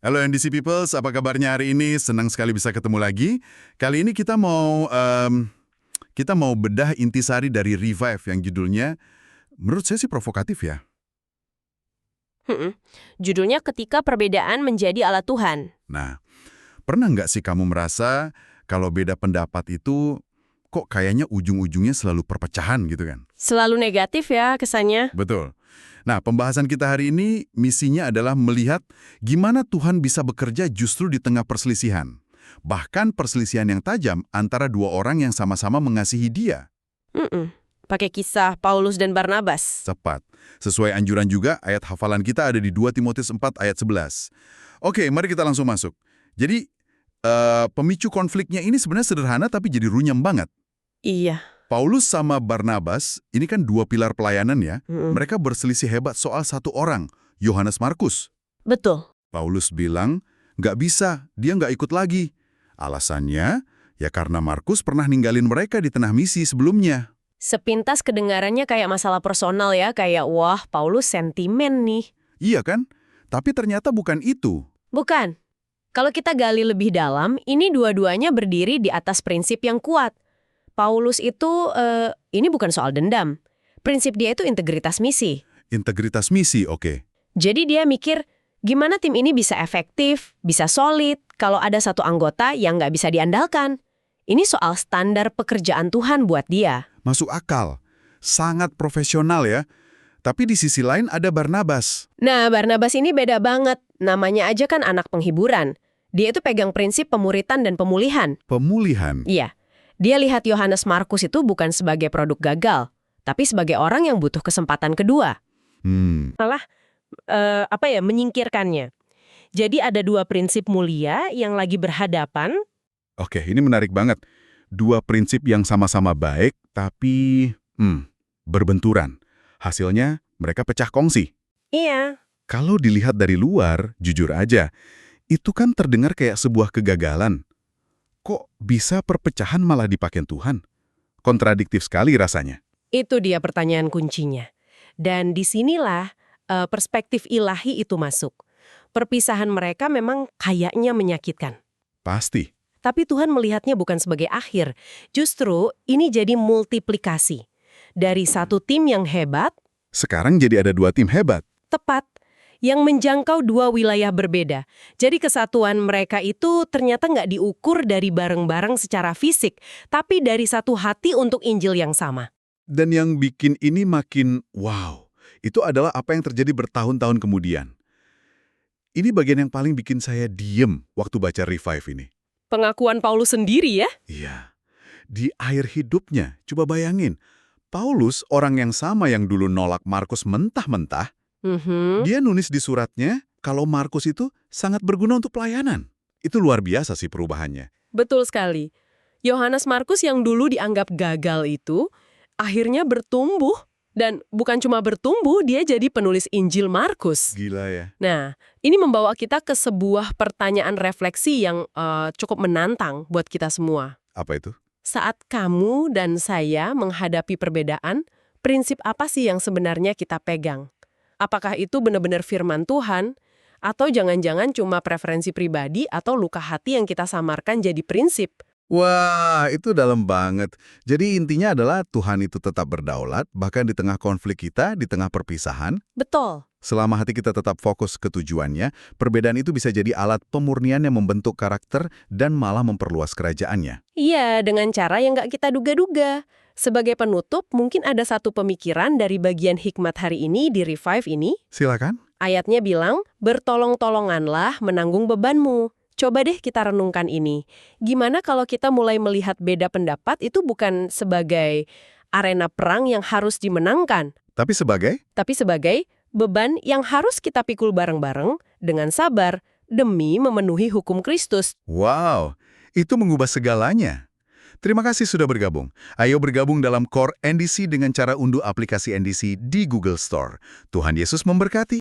Halo NDC Peoples, apa kabarnya hari ini? Senang sekali bisa ketemu lagi. Kali ini kita mau bedah intisari dari Revive yang judulnya, menurut saya sih provokatif ya. Judulnya Ketika Perbedaan Menjadi Alat Tuhan. Nah, pernah nggak sih kamu merasa kalau beda pendapat itu kok kayaknya ujung-ujungnya selalu perpecahan gitu kan? Selalu negatif ya kesannya. Betul. Nah, pembahasan kita hari ini misinya adalah melihat gimana Tuhan bisa bekerja justru di tengah perselisihan. Bahkan perselisihan yang tajam antara dua orang yang sama-sama mengasihi Dia. Pakai kisah Paulus dan Barnabas. Tepat. Sesuai anjuran juga, ayat hafalan kita ada di 2 Timotius 4 ayat 11. Oke, mari kita langsung masuk. Jadi, pemicu konfliknya ini sebenarnya sederhana tapi jadi runyam banget. Iya. Paulus sama Barnabas, ini kan dua pilar pelayanan ya. Mereka berselisih hebat soal satu orang, Yohanes Markus. Betul. Paulus bilang, nggak bisa, dia nggak ikut lagi. Alasannya, ya karena Markus pernah ninggalin mereka di tengah misi sebelumnya. Sepintas kedengarannya kayak masalah personal ya, kayak wah Paulus sentimen nih. Iya kan? Tapi ternyata bukan itu. Bukan. Kalau kita gali lebih dalam, ini dua-duanya berdiri di atas prinsip yang kuat. Paulus itu, ini bukan soal dendam. Prinsip dia itu integritas misi. Integritas misi, oke. Jadi dia mikir, gimana tim ini bisa efektif, bisa solid, kalau ada satu anggota yang nggak bisa diandalkan. Ini soal standar pekerjaan Tuhan buat dia. Masuk akal. Sangat profesional ya. Tapi di sisi lain ada Barnabas. Nah, Barnabas ini beda banget. Namanya aja kan anak penghiburan. Dia itu pegang prinsip pemuritan dan pemulihan. Pemulihan. Iya. Dia lihat Yohanes Markus itu bukan sebagai produk gagal, tapi sebagai orang yang butuh kesempatan kedua. Malah, menyingkirkannya. Jadi ada dua prinsip mulia yang lagi berhadapan. Oke, ini menarik banget. Dua prinsip yang sama-sama baik, tapi berbenturan. Hasilnya, mereka pecah kongsi. Iya. Kalau dilihat dari luar, jujur aja, itu kan terdengar kayak sebuah kegagalan. Kok bisa perpecahan malah dipakai Tuhan? Kontradiktif sekali rasanya. Itu dia pertanyaan kuncinya. Dan disinilah perspektif ilahi itu masuk. Perpisahan mereka memang kayaknya menyakitkan. Pasti. Tapi Tuhan melihatnya bukan sebagai akhir. Justru ini jadi multiplikasi. Dari satu tim yang hebat, Sekarang jadi ada dua tim hebat. tepat, yang menjangkau dua wilayah berbeda. Jadi kesatuan mereka itu ternyata nggak diukur dari bareng-bareng secara fisik, tapi dari satu hati untuk Injil yang sama. Dan yang bikin ini makin wow, itu adalah apa yang terjadi bertahun-tahun kemudian. Ini bagian yang paling bikin saya diem waktu baca Revive ini. Pengakuan Paulus sendiri ya? Iya, di akhir hidupnya, coba bayangin, Paulus, orang yang sama yang dulu nolak Markus mentah-mentah, dia nulis di suratnya kalau Markus itu sangat berguna untuk pelayanan. Itu luar biasa sih perubahannya. Betul sekali. Yohanes Markus yang dulu dianggap gagal itu, akhirnya bertumbuh. Dan bukan cuma bertumbuh, dia jadi penulis Injil Markus. Gila ya. Nah, ini membawa kita ke sebuah pertanyaan refleksi yang cukup menantang buat kita semua. Apa itu? Saat kamu dan saya menghadapi perbedaan, prinsip apa sih yang sebenarnya kita pegang? Apakah itu benar-benar firman Tuhan? Atau jangan-jangan cuma preferensi pribadi atau luka hati yang kita samarkan jadi prinsip? Wah, itu dalam banget. Jadi intinya adalah Tuhan itu tetap berdaulat, bahkan di tengah konflik kita, di tengah perpisahan. Betul. Selama hati kita tetap fokus ke tujuannya, perbedaan itu bisa jadi alat pemurnian yang membentuk karakter dan malah memperluas kerajaannya. Iya, dengan cara yang nggak kita duga-duga. Sebagai penutup, mungkin ada satu pemikiran dari bagian hikmat hari ini di Revive ini. Silakan. Ayatnya bilang, bertolong-tolonganlah menanggung bebanmu. Coba deh kita renungkan ini. Gimana kalau kita mulai melihat beda pendapat itu bukan sebagai arena perang yang harus dimenangkan, Tapi tapi sebagai beban yang harus kita pikul bareng-bareng dengan sabar demi memenuhi hukum Kristus. wow, itu mengubah segalanya. Terima kasih sudah bergabung. Ayo bergabung dalam Core NDC dengan cara unduh aplikasi NDC di Google Store. Tuhan Yesus memberkati.